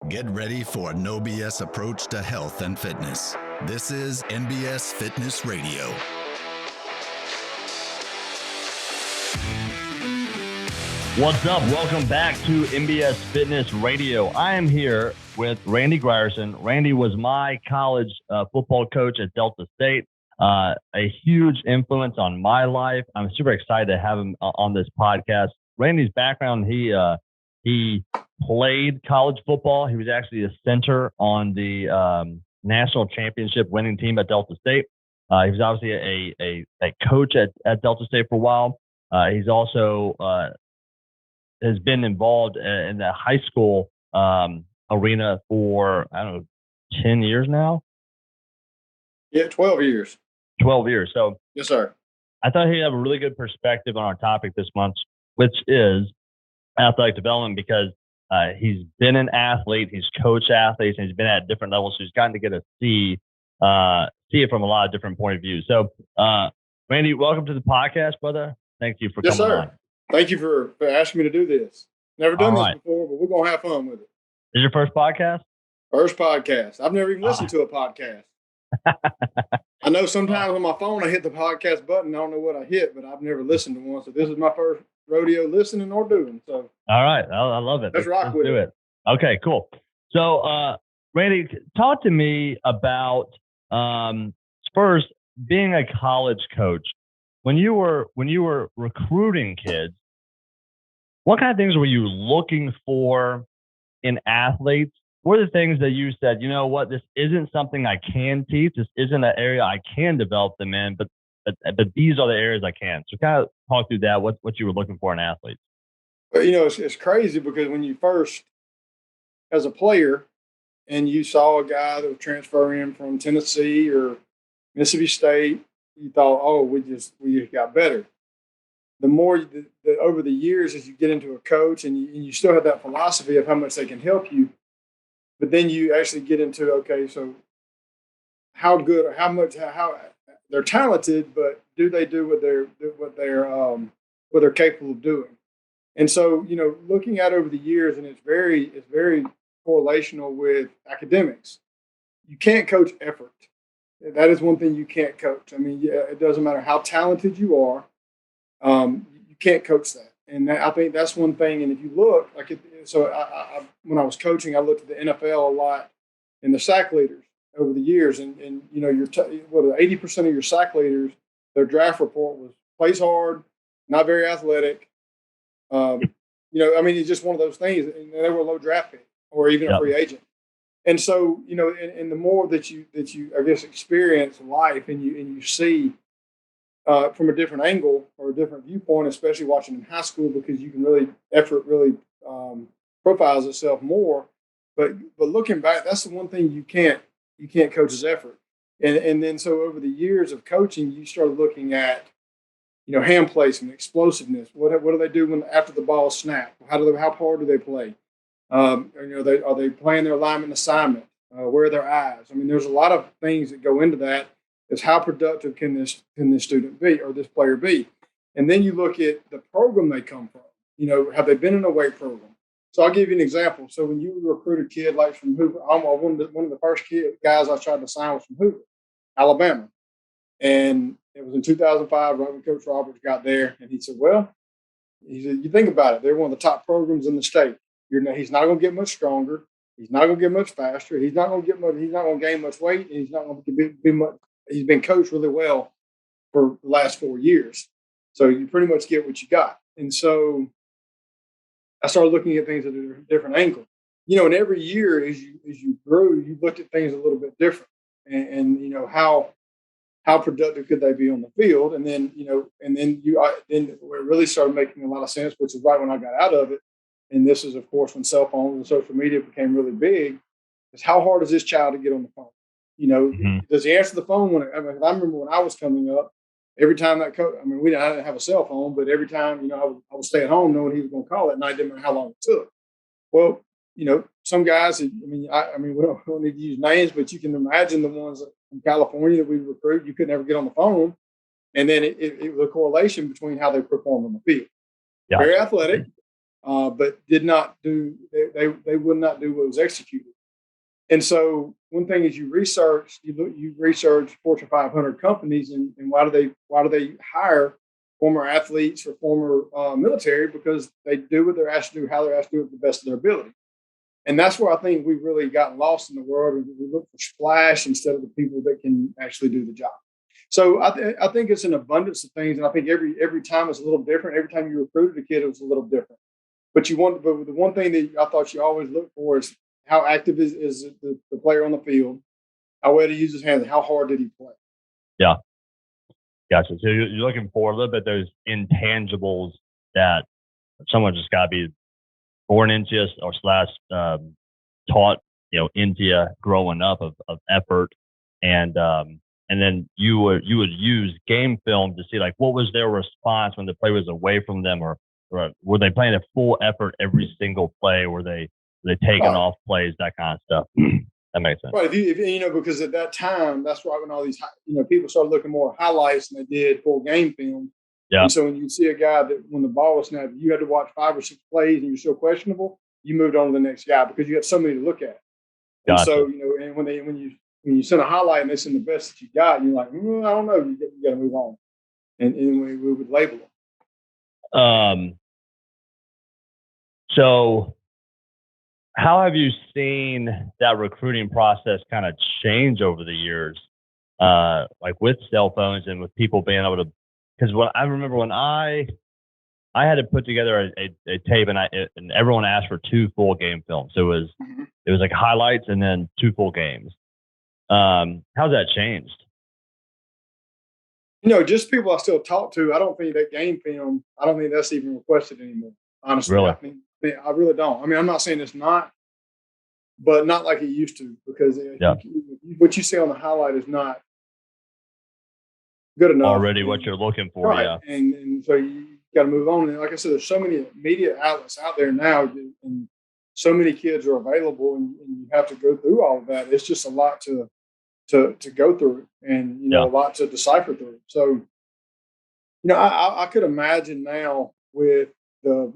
Get ready for a no BS approach to health and fitness. This is NBS Fitness Radio. What's up? Welcome back to NBS Fitness Radio. I am here with Randy Grierson. Randy was my college football coach at Delta State, a huge influence on my life. I'm super excited to have him on this podcast. Randy's background, he played college football. He was actually a center on the national championship winning team at Delta State. He was obviously a coach at Delta State for a while. He's also has been involved in the high school arena for, 10 years now? Yeah, 12 years. 12 years. So, yes, sir. I thought he'd have a really good perspective on our topic this month, which is athletic development, because he's been an athlete, he's coached athletes, and he's been at different levels. So he's gotten to get to see it from a lot of different point of view. So, Randy, welcome to the podcast, brother. Thank you for coming on. Thank you for asking me to do this. Never done this before, but we're going to have fun with it. Is your first podcast? First podcast. I've never even listened to a podcast. I know sometimes on my phone I hit the podcast button. I don't know what I hit, but I've never listened to one. So this is my first rodeo listening or doing. So all right. I love it. Let's rock with it. Okay, cool. So, Randy, talk to me about first being a college coach. When you were recruiting kids, what kind of things were you looking for in athletes? What are the things that you said, you know what, this isn't something I can teach. This isn't an area I can develop them in, but these are the areas I can. So kind of talk through that, what you were looking for in athletes. Well, it's crazy because when you first, as a player, and you saw a guy that was transferring from Tennessee or Mississippi State, you thought, oh, we just got better. The more over the years, as you get into a coach and you still have that philosophy of how much they can help you, but then you actually get into, okay, so how good or how they're talented, but do they do what they're capable of doing? And so, looking at over the years, and it's very correlational with academics. You can't coach effort. That is one thing you can't coach. I mean, it doesn't matter how talented you are. You can't coach that. And I think that's one thing. And if you look, I when I was coaching, I looked at the NFL a lot and the sack leaders over the years. And 80% of your sack leaders, their draft report was plays hard, not very athletic. It's just one of those things. And they were a low draft pick or even a free agent. And so, and the more that you, I guess, experience life and you see from a different angle or a different viewpoint, especially watching in high school, because you can effort really profiles itself more. But looking back, that's the one thing you can't coach is effort. And then so over the years of coaching, you start looking at, hand placement, explosiveness. What do they do after the ball is snapped? How hard do they play? Are they playing their alignment assignment? Where are their eyes? I mean, there's a lot of things that go into that. Is how productive can this student be or this player be? And then you look at the program they come from. Have they been in a weight program? So I'll give you an example. So when you recruit a kid like from Hoover, one of the first guys I tried to sign was from Hoover, Alabama, and it was in 2005. Right when Coach Roberts got there, and he said, you think about it, they're one of the top programs in the state. He's not going to get much stronger. He's not going to get much faster. He's not going to gain much weight, and he's not going to be much. He's been coached really well for the last 4 years. So you pretty much get what you got. And so I started looking at things at a different angle. And every year as you grew, you looked at things a little bit different. And how productive could they be on the field? And then, then it really started making a lot of sense, which is right when I got out of it. And this is, of course, when cell phones and social media became really big, is how hard is this child to get on the phone? Does he answer the phone? I remember when I was coming up, every time that coach, I didn't have a cell phone, but every time, I would stay at home knowing he was going to call at night, didn't matter how long it took. Well, some guys, we don't need to use names, but you can imagine the ones from California that we recruit, you could never get on the phone. And then it was a correlation between how they perform on the field. Yeah. Very athletic, but did not do. They would not do what was executed. And so one thing is you research Fortune 500 companies, and why do they hire former athletes or former military? Because they do what they're asked to do, how they're asked to do it to the best of their ability. And that's where I think we really got lost in the world. We look for splash instead of the people that can actually do the job. So I think it's an abundance of things, and I think every time it's a little different. Every time you recruited a kid, it was a little different. But the one thing that I thought you always look for is how active is the player on the field, how well did he use his hands, and how hard did he play? Yeah, gotcha. So you're looking for a little bit those intangibles that someone just got to be born into or taught, into you growing up of effort, and then you would use game film to see like what was their response when the play was away from them, or were they playing a full effort every single play? Were they taking off plays, that kind of stuff? That makes sense. Right. If because at that time, that's right when all these, people started looking more at highlights than they did full game film. Yeah. And so when you see a guy that when the ball was snapped, you had to watch 5 or 6 plays and you're still questionable, you moved on to the next guy because you had so many to look at. And gotcha. so, and when you send a highlight and they send the best that you got, and you're like, I don't know, you got to move on. And we would label them. So how have you seen that recruiting process kind of change over the years? Like with cell phones and with people being able to, because I remember when I had to put together a tape and everyone asked for 2 full game films. So it was like highlights and then 2 full games. How's that changed? Just people I still talk to, I don't think that game film, I don't think that's even requested anymore. Honestly, really? I really don't. I mean, I'm not saying it's not, but not like it used to, because what you see on the highlight is not good enough. Already what you're looking for, right. Yeah. And so you got to move on. And like I said, there's so many media outlets out there now, and so many kids are available, and you have to go through all of that. It's just a lot to go through, and a lot to decipher through. So, I could imagine now with the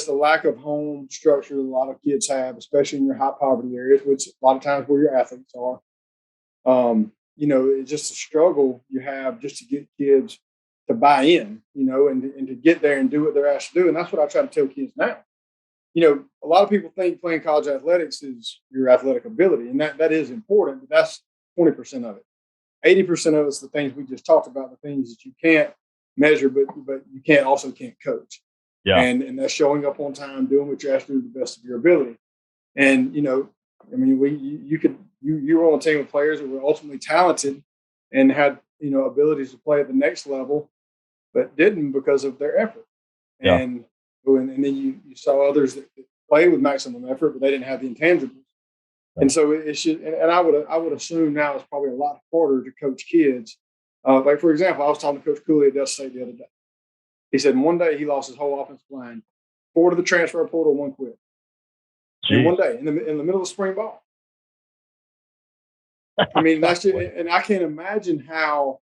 lack of home structure a lot of kids have, especially in your high poverty areas, which a lot of times where your athletes are. It's just a struggle you have just to get kids to buy in, and to get there and do what they're asked to do. And that's what I try to tell kids now. A lot of people think playing college athletics is your athletic ability, and that is important, but that's 20% of it. 80% of it's the things we just talked about, the things that you can't measure, but you can't coach. Yeah. And that's showing up on time, doing what you're asked to do to the best of your ability. And, you were on a team of players that were ultimately talented and had, abilities to play at the next level, but didn't because of their effort. Yeah. And then you saw others that played with maximum effort, but they didn't have the intangibles. Right. And so it should, and I would assume now it's probably a lot harder to coach kids. Like, for example, I was talking to Coach Cooley at Delta State the other day. He said in one day he lost his whole offensive line, 4 to the transfer portal, 1 quit. In one day, in the middle of spring ball. I mean, that's just, and I can't imagine how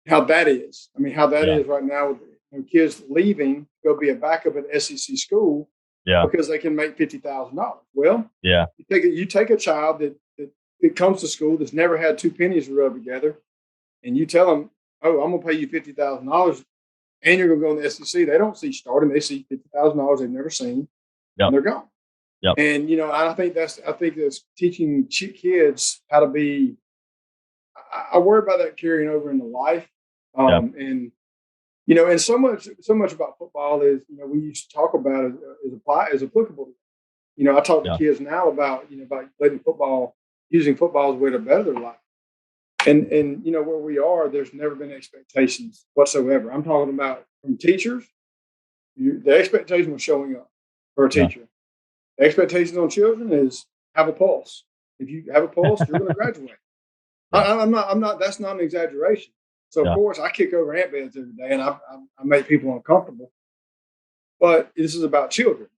that is. I mean, how that is right now with kids leaving to go be a backup at SEC school because they can make $50,000. Well, you take a child that comes to school that's never had 2 pennies to rub together, and you tell them, "Oh, I'm going to pay you $50,000, and you're going to go in the SEC." They don't see starting; they see $50,000 they've never seen, and they're gone. Yep. And I think that's teaching kids how to be. I worry about that carrying over into life, and so much about football is we used to talk about is applicable. I talk to kids now about letting football, using football as a way to better their life, and where we are, there's never been expectations whatsoever. I'm talking about from teachers. The expectation was showing up for a teacher. Yeah. The expectations on children is have a pulse. If you have a pulse, you're going to graduate. I'm not. That's not an exaggeration. So of course, I kick over ant beds every day, and I make people uncomfortable. But this is about children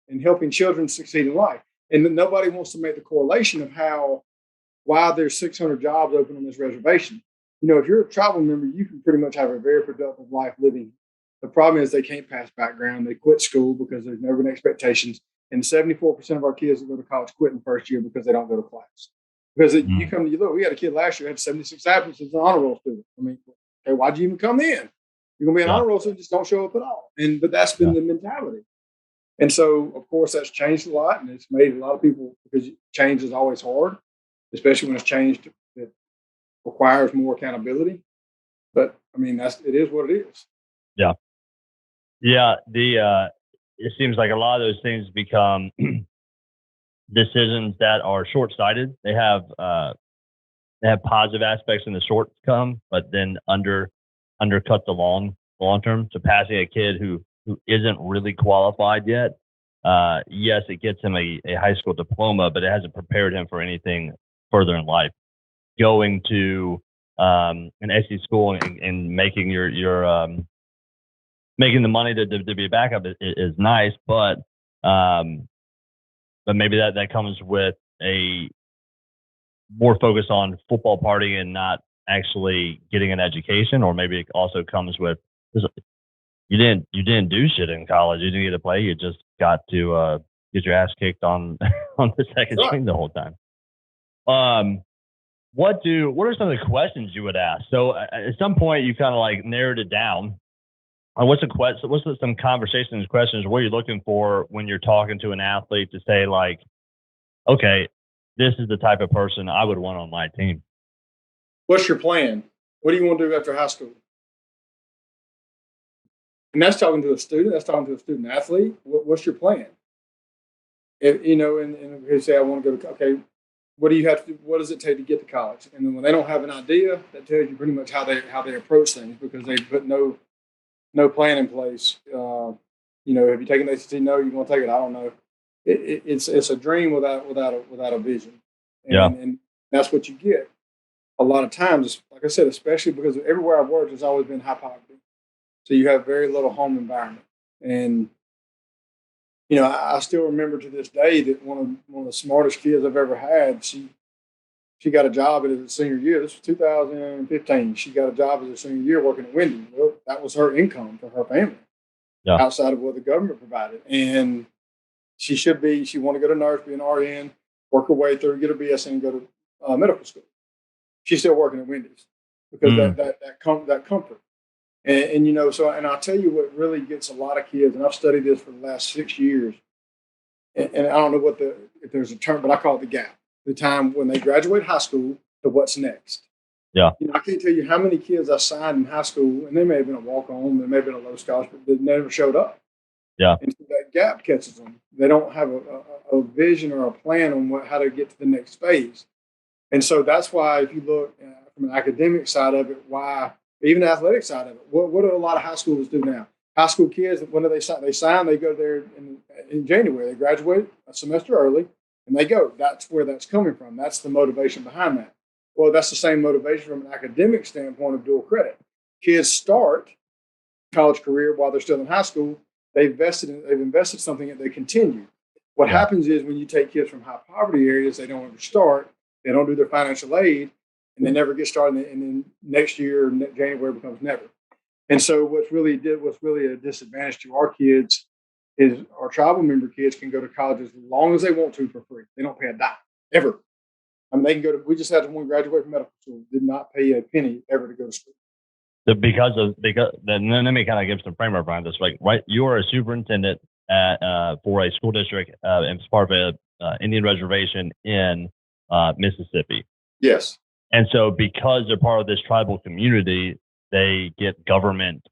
and helping children succeed in life. And nobody wants to make the correlation of why there's 600 jobs open on this reservation. If you're a tribal member, you can pretty much have a very productive life living The problem is they can't pass background. They quit school because there's never been expectations. And 74% of our kids that go to college quit in the first year because they don't go to class. Because you look, we had a kid last year who had 76 absences as an honor roll student. I mean, okay, why'd you even come in? You're going to be an honor roll student, just don't show up at all. But that's been the mentality. And so, of course, that's changed a lot. And it's made a lot of people, because change is always hard, especially when it's changed that requires more accountability. But, I mean, it is what it is. Yeah. Yeah. It seems like a lot of those things become decisions that are short-sighted. They have positive aspects in the short term, but then undercut the long term. So passing a kid who isn't really qualified yet, yes, it gets him a high school diploma, but it hasn't prepared him for anything further in life. Going to an SC school and making your making the money to be a backup is nice, but maybe that comes with a more focus on football partying and not actually getting an education, or maybe it also comes with you didn't do shit in college. You didn't get to play. You just got to get your ass kicked on the second string the whole time. What are some of the questions you would ask? So at some point you kind of like narrowed it down. What's some conversations, questions? What are you looking for when you're talking to an athlete to say like, okay, this is the type of person I would want on my team? What's your plan? What do you want to do after high school? And that's talking to a student. That's talking to a student athlete. What's your plan? And they say, I want to go to, okay, what do you have to do? What does it take to get to college? And then when they don't have an idea, that tells you pretty much how they approach things, because they put no plan in place. Have you taken the ACT? No, you want to take it? I don't know. It's a dream without a vision. And that's what you get a lot of times. Like I said, especially because everywhere I've worked has always been high poverty. So you have very little home environment. And, I still remember to this day that one of the smartest kids I've ever had, she got a job as a senior year. This was 2015. She got a job as a senior year working at Wendy's. Well, that was her income for her family outside of what the government provided. And she wanted to go to nurse, be an RN, work her way through, get her BSN, and go to medical school. She's still working at Wendy's because that comfort. And I'll tell you what really gets a lot of kids, and I've studied this for the last 6 years, and I don't know if there's a term, but I call it the gap. The time when they graduate high school to what's next. Yeah. I can't tell you how many kids I signed in high school, and they may have been a walk-on, they may have been a low scholarship, but they never showed up. Yeah. And so that gap catches them. They don't have a vision or a plan on how to get to the next phase. And so that's why, if you look from an academic side of it, even the athletic side of it, what do a lot of high schoolers do now? High school kids, when do they sign? They go there in January. They graduate a semester early, and they go. That's where that's coming from. That's the motivation behind that. Well, that's the same motivation from an academic standpoint of dual credit. Kids start college career while they're still in high school. They've invested something that they continue. What happens is when you take kids from high poverty areas, they don't ever start. They don't do their financial aid, and they never get started. And then next year, January becomes never. And so what's really a disadvantage to our kids is our tribal member kids can go to college as long as they want to for free. They don't pay a dime ever. I mean, they can go to. We just had one graduate from medical school, did not pay a penny ever to go to school. Because then let me kind of give some framework behind this. Like, right, you are a superintendent for a school district and it's part of a Indian reservation in Mississippi. Yes. And so because they're part of this tribal community, they get government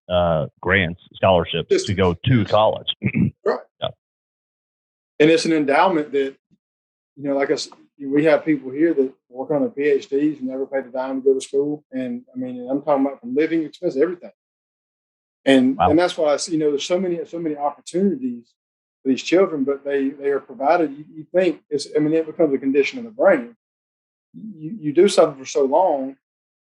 grants, scholarships to go to college. Right. Yeah. And it's an endowment that, like I said, we have people here that work on their PhDs and never paid a dime to go to school. And I mean, I'm talking about from living expenses, everything. And that's why I see, there's so many opportunities for these children, but they are provided. You think it becomes a condition of the brain. You do something for so long,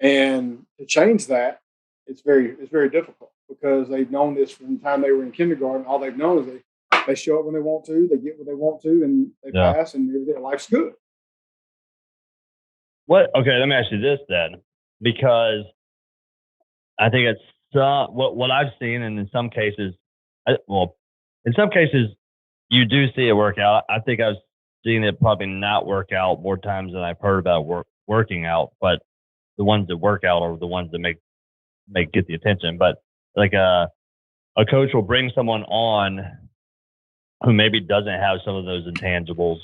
and to change that, it's very difficult, because they've known this from the time they were in kindergarten. All they've known is they show up when they want to, they get what they want to, and they pass, and their life's good. Okay, let me ask you this then, because I think it's what I've seen, and in some cases, you do see it work out. I think I've seen it probably not work out more times than I've heard about working out. But the ones that work out are the ones that make get the attention. But like a coach will bring someone on who maybe doesn't have some of those intangibles,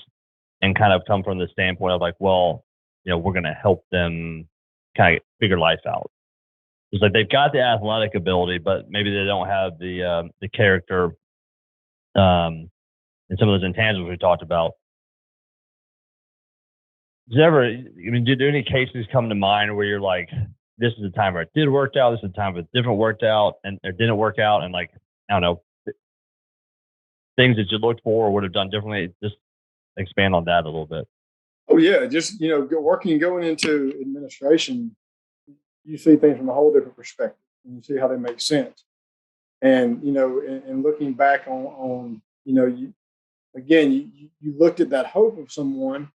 and kind of come from the standpoint of like, well, we're going to help them kind of figure life out. It's like they've got the athletic ability, but maybe they don't have the character, and some of those intangibles we talked about. Do any cases come to mind where you're like, this is the time where it did work out, this is the time where it didn't work out, and it didn't work out, and like, I don't know, things that you looked for or would have done differently? Just expand on that a little bit. Oh yeah, just going into administration, you see things from a whole different perspective, and you see how they make sense. And and looking back on you looked at that hope of someone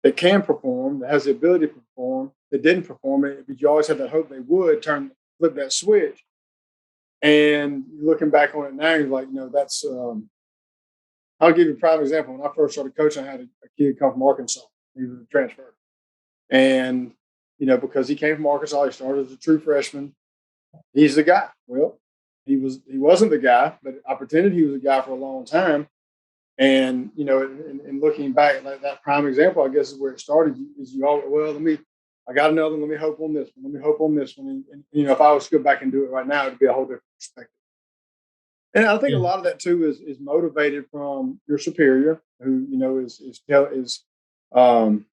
that can perform, that has the ability to perform, that didn't perform it, but you always had that hope they would flip that switch. And looking back on it now, you're like, that's. I'll give you a prime example. When I first started coaching, I had a kid come from Arkansas. He was a transfer, and because he came from Arkansas, he started as a true freshman. He's the guy. Well, he wasn't the guy, but I pretended he was a guy for a long time. And in looking back, like that prime example, I guess is where it started. I got another one. Let me hope on this one. Let me hope on this one. And if I was to go back and do it right now, it'd be a whole different perspective. And I think a lot of that too is motivated from your superior, who is kind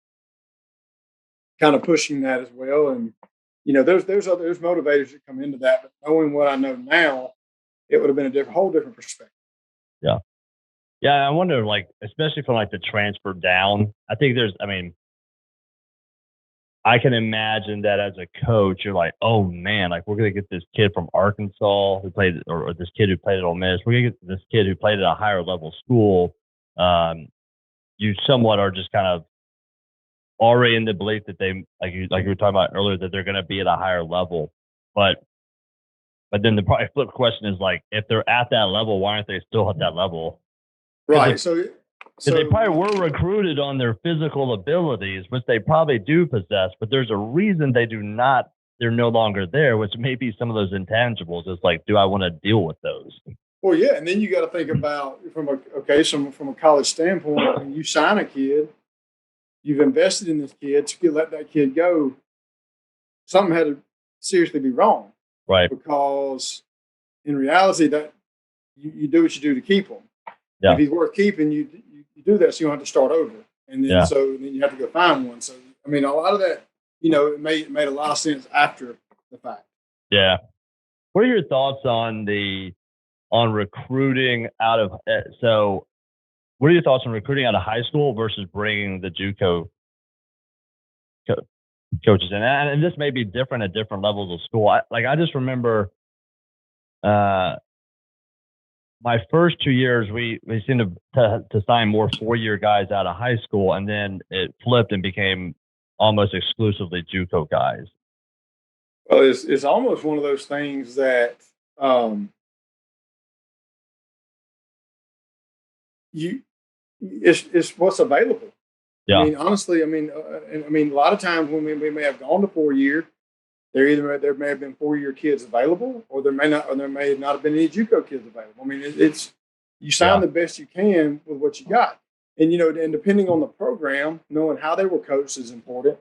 of pushing that as well. And there's motivators that come into that. But knowing what I know now, it would have been a whole different perspective. Yeah. Yeah, I wonder, like, especially from like the transfer down. I think I can imagine that as a coach, you're like, oh man, like we're gonna get this kid from Arkansas who played, or this kid who played at Ole Miss. We're gonna get this kid who played at a higher level school. You somewhat are just kind of already in the belief that they, like you were talking about earlier, that they're gonna be at a higher level. But then the probably flip question is like, if they're at that level, why aren't they still at that level? Right. So they probably were recruited on their physical abilities, which they probably do possess, but there's a reason they do not. They're no longer there, which may be some of those intangibles. It's like, do I want to deal with those? Well, yeah, and then you got to think about from a college standpoint. When you sign a kid, you've invested in this kid. To let that kid go, something had to seriously be wrong, right? Because in reality, that you do what you do to keep him. Yeah. If he's worth keeping, you do that, so you don't have to start over, and then then you have to go find one. So a lot of that, it made a lot of sense after the fact. Yeah. What are your thoughts on recruiting out of? So, what are your thoughts on recruiting out of high school versus bringing the JUCO coaches in? And this may be different at different levels of school. I just remember. My first 2 years, we seemed to sign more 4-year guys out of high school, and then it flipped and became almost exclusively JUCO guys. Well, it's almost one of those things that it's what's available. Yeah. Honestly, a lot of times when we may have gone to 4-year, there may have been 4-year kids available, or there may not have been any JUCO kids available. It's you sign the best you can with what you got, and and depending on the program, knowing how they were coached is important.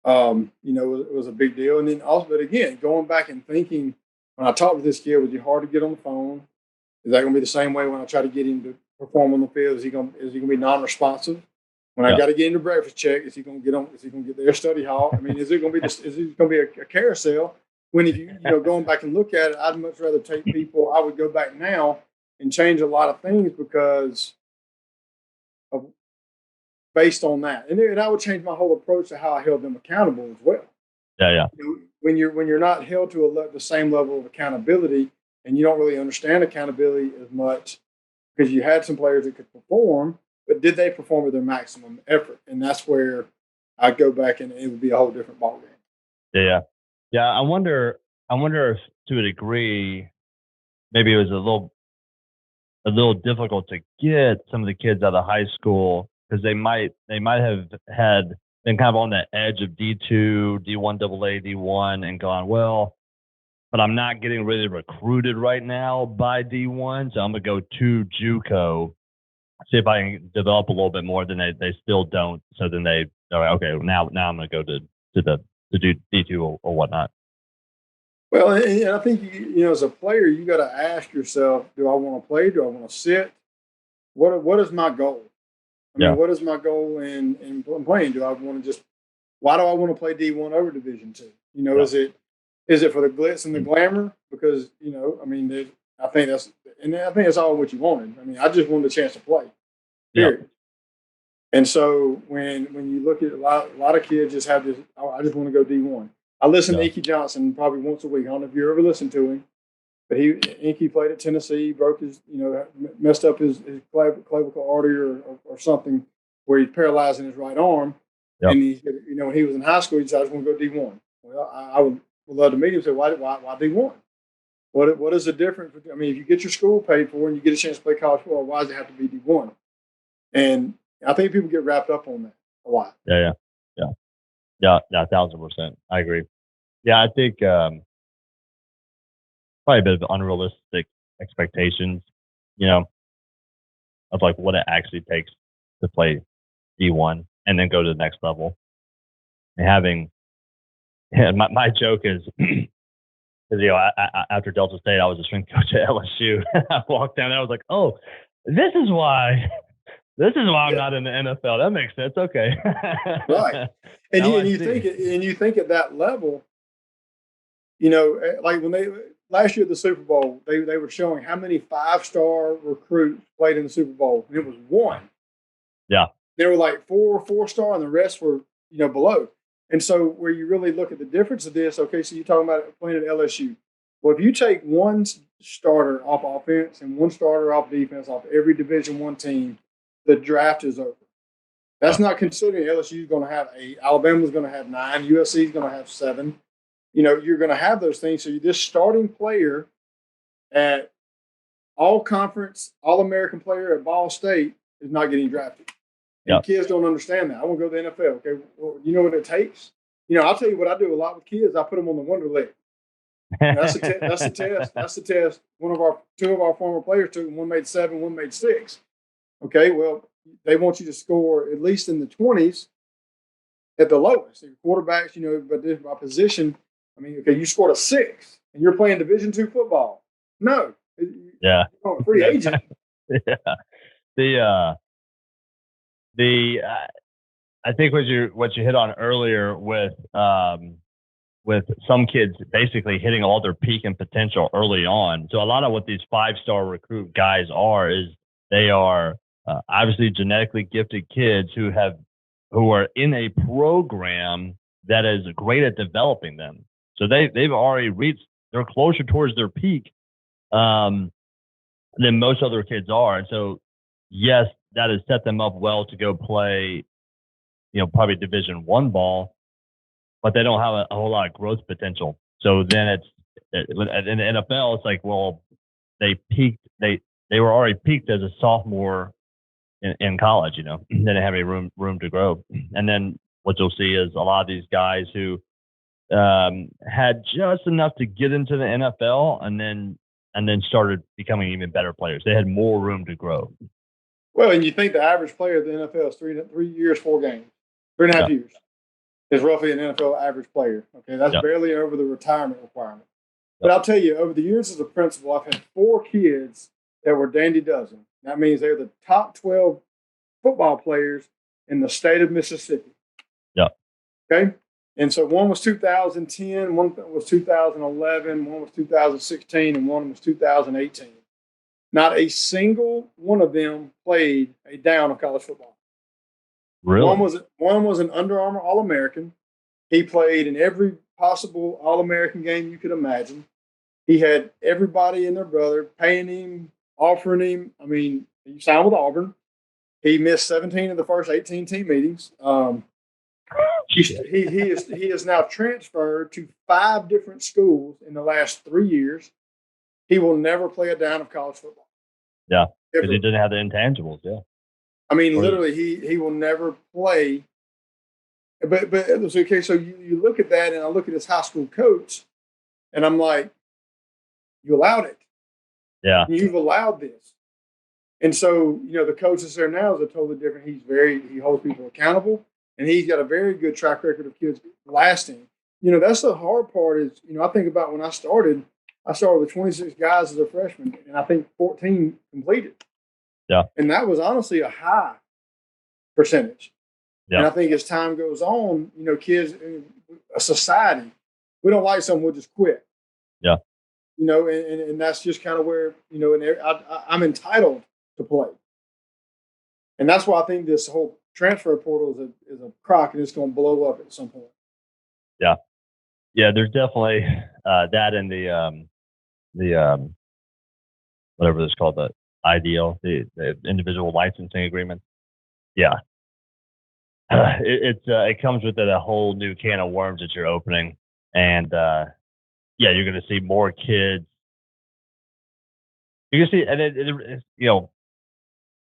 It was a big deal. And then also, but again, going back and thinking, when I talked with this kid, was he hard to get on the phone? Is that going to be the same way when I try to get him to perform on the field? Is he going to be non-responsive? When I got to get into breakfast check, is he going to get on? Is he going to get their study hall? Is it going to be is it going to be a carousel? When if you going back and look at it, I'd much rather take people. I would go back now and change a lot of things because of based on that, and I would change my whole approach to how I held them accountable as well. Yeah. When you're not held to the same level of accountability, and you don't really understand accountability as much because you had some players that could perform. But did they perform at their maximum effort? And that's where I'd go back and it would be a whole different ballgame. Yeah. I wonder, I wonder if, to a degree, maybe it was a little difficult to get some of the kids out of high school because they might have had been kind of on the edge of D2, D1 AA, D1, and gone, well, but I'm not getting really recruited right now by D1, so I'm gonna go to JUCO, see if I can develop a little bit more. Then they still don't. So then they're like, okay, now I'm gonna go to do D2 or whatnot. Well, and I think as a player, you got to ask yourself: do I want to play? Do I want to sit? What is my goal? I mean, what is my goal in playing? Do I want to just? Why do I want to play D1 over Division II? Is it for the glitz and the glamour? Because I mean, I think that's all what you wanted. I mean, I just wanted a chance to play. Period. Yep. And so when you look at a lot of kids just have this, I just want to go D1. I listen to Inky Johnson probably once a week. I don't know if you ever listened to him, but Inky played at Tennessee, broke his, messed up his clavicle artery or something where he's paralyzed in his right arm. Yep. And he, when he was in high school, he said, I just want to go D1. Well, I would love to meet him. Say, why D1? What is the difference? I mean, if you get your school paid for and you get a chance to play college football, why does it have to be D1? And I think people get wrapped up on that a lot. Yeah, 1,000%. I agree. Yeah, I think probably a bit of unrealistic expectations, of like what it actually takes to play D1 and then go to the next level. And my joke is, because after Delta State, I was a strength coach at LSU. I walked down there, I was like, oh, this is why I'm not in the NFL. That makes sense. Okay. Right. And you think at that level, like when they last year at the Super Bowl, they were showing how many 5-star recruits played in the Super Bowl, and it was one. Yeah. There were like 4-star, and the rest were below. And so where you really look at the difference of this, okay, so you're talking about playing at LSU. Well, if you take one starter off offense and one starter off defense off every Division I team, the draft is over. That's not considering LSU is going to have 8, Alabama's going to have 9, USC is going to have 7. You're going to have those things. So this starting player at all conference, all American player at Ball State is not getting drafted. And kids don't understand that. I want to go to the NFL. Okay, well, you know what it takes? I'll tell you what I do a lot with kids. I put them on the Wonder Leg. That's the test. That's the test. Two of our former players took, one made 7, one made 6. Okay, well, they want you to score at least in the 20s at the lowest. Your quarterbacks, by position. I mean, okay, you scored a 6 and you're playing Division II football. No. Yeah. You're a free agent. Yeah. I think what you hit on earlier with some kids basically hitting all their peak and potential early on. So a lot of what these 5-star recruit guys is they are obviously genetically gifted kids who are in a program that is great at developing them. So they've already they're closer towards their peak than most other kids are. And so, yes, that has set them up well to go play, probably Division I ball, but they don't have a whole lot of growth potential. So then in the NFL, it's like, well, they peaked. They were already peaked as a sophomore in college. They didn't have any room to grow. And then what you'll see is a lot of these guys who had just enough to get into the NFL and then started becoming even better players. They had more room to grow. Well, and you think the average player of the NFL is 3 years, 4 games, 3.5 years is roughly an NFL average player. Okay, that's barely over the retirement requirement. But I'll tell you, over the years as a principal, I've had 4 kids that were dandy dozen. That means they're the top 12 football players in the state of Mississippi. Yeah. Okay. And so one was 2010, one was 2011, one was 2016, and one was 2018. Not a single one of them played a down of college football. Really? One was an Under Armour All-American. He played in every possible All-American game you could imagine. He had everybody and their brother paying him, offering him. I mean, he signed with Auburn. He missed 17 of the first 18 team meetings. He is now transferred to 5 different schools in the last 3 years. He will never play a down of college football. Yeah, because he didn't have the intangibles. Yeah, I mean, literally, he will never play. But it was okay. So you look at that, and I look at his high school coach, and I'm like, you allowed it. Yeah, you've allowed this. And so, the coach that's there now is a totally different. He holds people accountable, and he's got a very good track record of kids lasting. That's the hard part is, I think about when I started with 26 guys as a freshman, and I think 14 completed. Yeah. And that was honestly a high percentage. Yeah. And I think as time goes on, kids, a society, we don't like something, we'll just quit. Yeah. And that's just kind of where, and I'm entitled to play. And that's why I think this whole transfer portal is a crock, and it's going to blow up at some point. Yeah. Yeah, there's definitely that in the whatever it's called, the IDL, the individual licensing agreement. Yeah. It comes with it a whole new can of worms that you're opening. And yeah, you're going to see more kids. You can see, and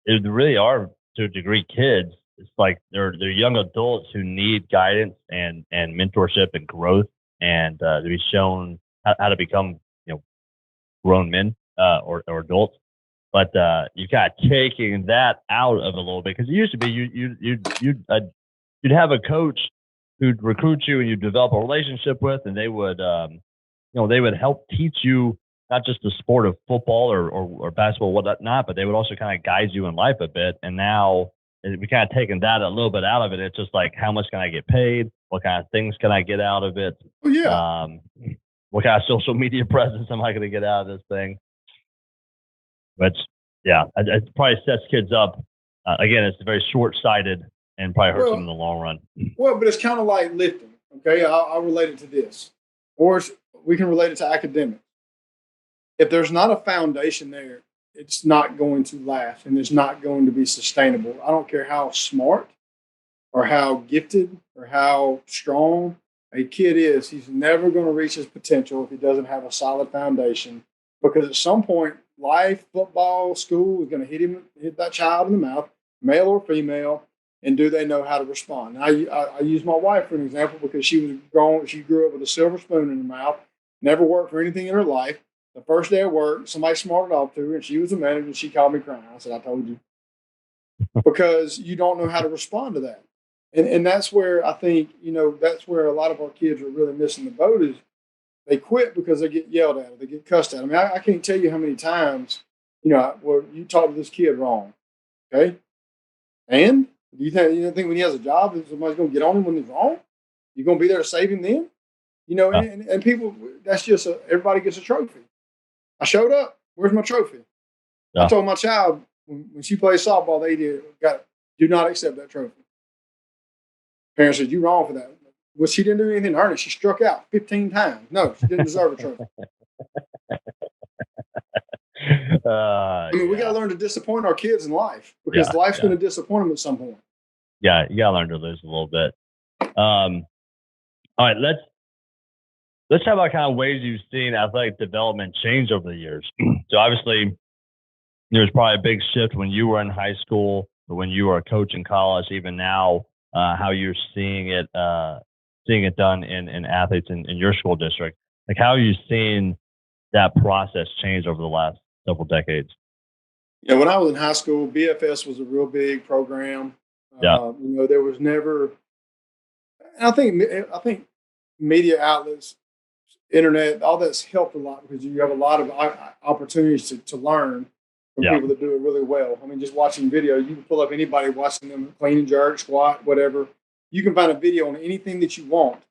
it really are to a degree kids. It's like they're young adults who need guidance and mentorship and growth, and to be shown how to become grown men or adults. But you got taking that out of a little bit, because it used to be you'd have a coach who'd recruit you and you develop a relationship with, and they would they would help teach you not just the sport of football or basketball, whatnot, but they would also kind of guide you in life a bit. And now we kind of taken that a little bit out of it. It's just like, how much can I get paid? What kind of things can I get out of it? Oh, yeah. What kind of social media presence am I going to get out of this thing? But yeah, it probably sets kids up. Again, it's very short-sighted and probably hurts them in the long run. Well, but it's kind of like lifting. Okay, I'll relate it to this, or we can relate it to academics. If there's not a foundation there, it's not going to last, and it's not going to be sustainable. I don't care how smart or how gifted or how strong a kid is. He's never going to reach his potential if he doesn't have a solid foundation, because at some point, life, football, school is going to hit that child in the mouth, male or female, and do they know how to respond? I use my wife for an example, because she grew up with a silver spoon in her mouth, never worked for anything in her life. The first day of work, somebody smarted off to her, and she was a manager, and she called me crying. I said, I told you. Because you don't know how to respond to that. And that's where I think, that's where a lot of our kids are really missing the boat, is they quit because they get yelled at or they get cussed at. I mean, I can't tell you how many times, where you talk to this kid wrong. Okay? And do you think when he has a job, somebody's going to get on him when he's wrong? You're going to be there to save him then? And people, that's just everybody gets a trophy. I showed up. Where's my trophy? Yeah. I told my child when she plays softball, do not accept that trophy. Parents said, "You wrong for that." Well, she didn't do anything to earn it. She struck out 15 times. No, she didn't deserve a trophy. We got to learn to disappoint our kids in life, because life's going to disappoint them at some point. Yeah, you got to learn to lose a little bit. All right, let's talk about kind of ways you've seen athletic development change over the years. So obviously, there's probably a big shift when you were in high school, or when you were a coach in college, even now, how you're seeing it done in athletes in your school district. Like, how are you seeing that process change over the last several decades? Yeah, when I was in high school, BFS was a real big program. Yeah. There was never, and I think media outlets, internet, all that's helped a lot, because you have a lot of opportunities to learn from people that do it really well. I mean, just watching video, you can pull up anybody watching them clean and jerk, squat, whatever. You can find a video on anything that you want.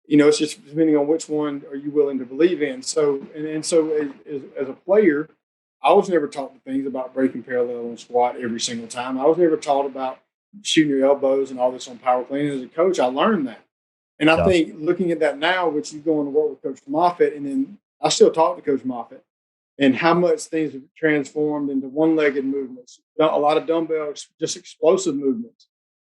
It's just depending on which one are you willing to believe in. So, so as a player, I was never taught the things about breaking parallel and squat every single time. I was never taught about shooting your elbows and all this on power clean. As a coach, I learned that. And I think looking at that now, which you go on to work with Coach Moffitt, and then I still talk to Coach Moffitt, and how much things have transformed into one-legged movements, a lot of dumbbells, just explosive movements.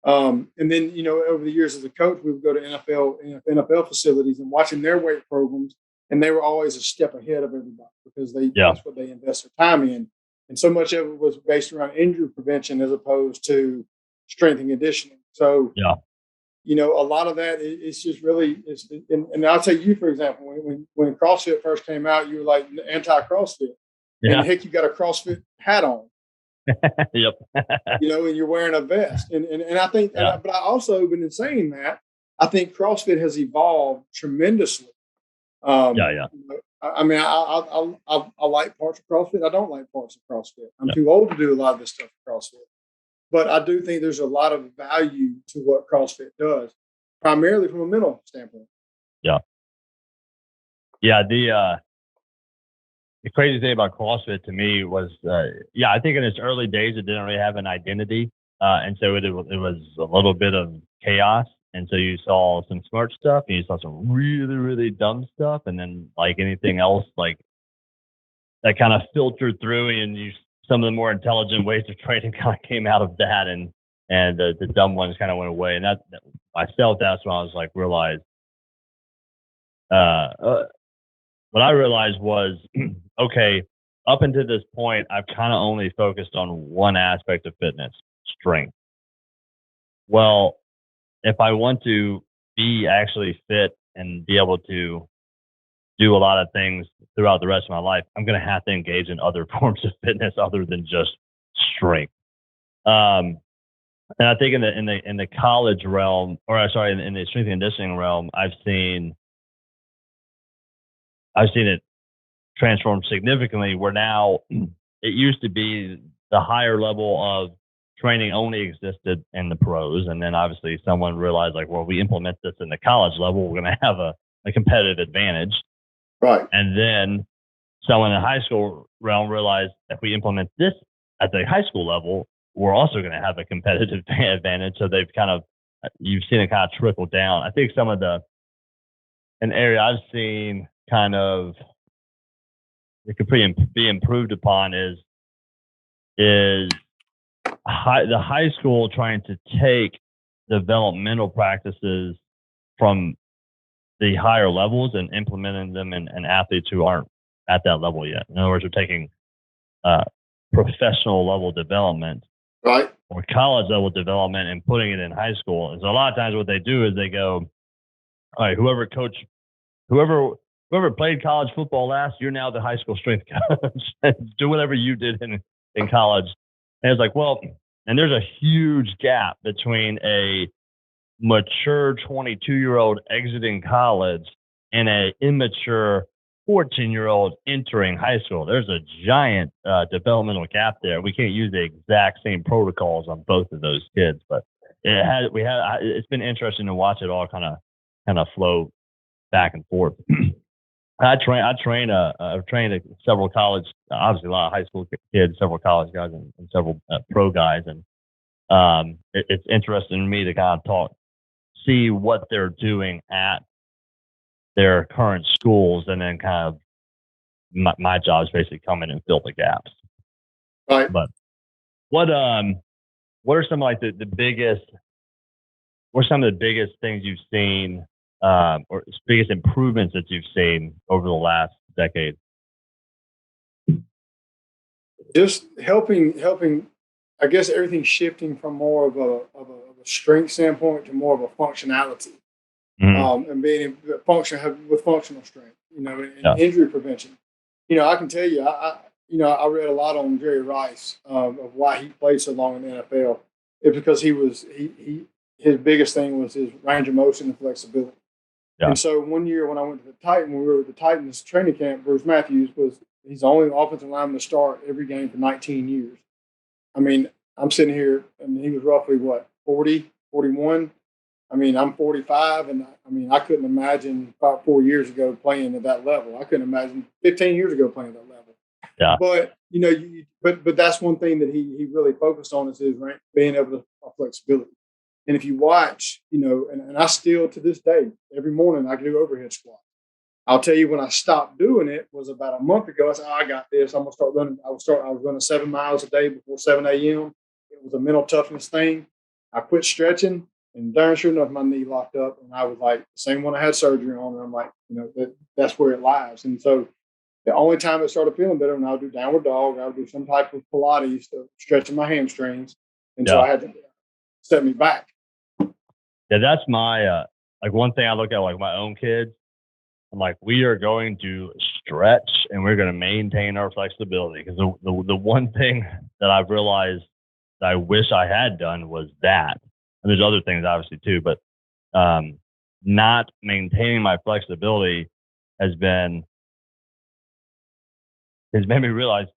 And then, over the years as a coach, we would go to NFL facilities and watching their weight programs, and they were always a step ahead of everybody because that's what they invest their time in. And so much of it was based around injury prevention as opposed to strength and conditioning. So, a lot of that is just really, and I'll take you, for example, when CrossFit first came out, you were like anti-CrossFit. Yeah. And heck, you got a CrossFit hat on. Yep. And you're wearing a vest. And I think, but I also, been in saying that, I think CrossFit has evolved tremendously. I mean, I like parts of CrossFit. I don't like parts of CrossFit. I'm too old to do a lot of this stuff in CrossFit. But I do think there's a lot of value to what CrossFit does, primarily from a mental standpoint. Yeah. Yeah. The crazy thing about CrossFit to me was, I think in its early days, it didn't really have an identity. And so it was a little bit of chaos. And so you saw some smart stuff and you saw some really, really dumb stuff. And then like anything else, like that kind of filtered through, and some of the more intelligent ways of training kind of came out of that. And the dumb ones kind of went away. And that myself, that's when I was like, realized, what I realized was, okay, up until this point, I've kind of only focused on one aspect of fitness, strength. Well, if I want to be actually fit and be able to do a lot of things throughout the rest of my life, I'm going to have to engage in other forms of fitness other than just strength. And I think in the college realm, in the strength and conditioning realm, I've seen it transform significantly, where now it used to be the higher level of training only existed in the pros. And then obviously someone realized, like, well, we implement this in the college level, we're going to have a competitive advantage. Right. And then someone in the high school realm realized if we implement this at the high school level, we're also going to have a competitive advantage. So you've seen it kind of trickle down. I think an area I've seen kind of it could be improved upon is the high school trying to take developmental practices from the higher levels and implementing them in athletes who aren't at that level yet. In other words, they're taking professional level development, right, or college level development, and putting it in high school. And so a lot of times what they do is they go, all right, whoever played college football last, you're now the high school strength coach. Do whatever you did in college. And it's like, well, and there's a huge gap between a mature 22-year-old exiting college and an immature 14-year-old entering high school. There's a giant developmental gap there. We can't use the exact same protocols on both of those kids, but it's been interesting to watch it all kind of flow back and forth. I've trained several college, obviously a lot of high school kids, several college guys, and several pro guys, and it's interesting to me to kind of see what they're doing at their current schools, and then kind of my job is basically come in and fill the gaps. Right. But what are some like the biggest? What are some of the biggest things you've seen? Or biggest improvements that you've seen over the last decade? Just helping. I guess everything's shifting from more of a strength standpoint to more of a functionality, and being with functional strength. And injury prevention. I can tell you, I read a lot on Jerry Rice of why he played so long in the NFL. It's because his biggest thing was his range of motion and flexibility. Yeah. And so one year when I went to the Titan, when we were at the Titans training camp, Bruce Matthews he's the only offensive lineman to start every game for 19 years. I mean, I'm sitting here, and he was roughly 40, 41. I mean, I'm 45, and I couldn't imagine about 4 years ago playing at that level. I couldn't imagine 15 years ago playing at that level. Yeah. But but that's one thing that he really focused on is his being able to flexibility. And if you watch, and I still to this day, every morning I do overhead squat. I'll tell you when I stopped doing it was about a month ago. I said, I got this. I'm going to start running. I was running 7 miles a day before 7 a.m. It was a mental toughness thing. I quit stretching, and darn sure enough, my knee locked up, and I was like the same one I had surgery on. And I'm like, that's where it lies. And so the only time it started feeling better when I would do downward dog, I would do some type of Pilates to stretching my hamstrings, and so I had to set me back. Yeah, that's my like one thing I look at like my own kids. I'm like, we are going to stretch and we're going to maintain our flexibility, because the one thing that I've realized that I wish I had done was that. And there's other things obviously too, but not maintaining my flexibility has made me realize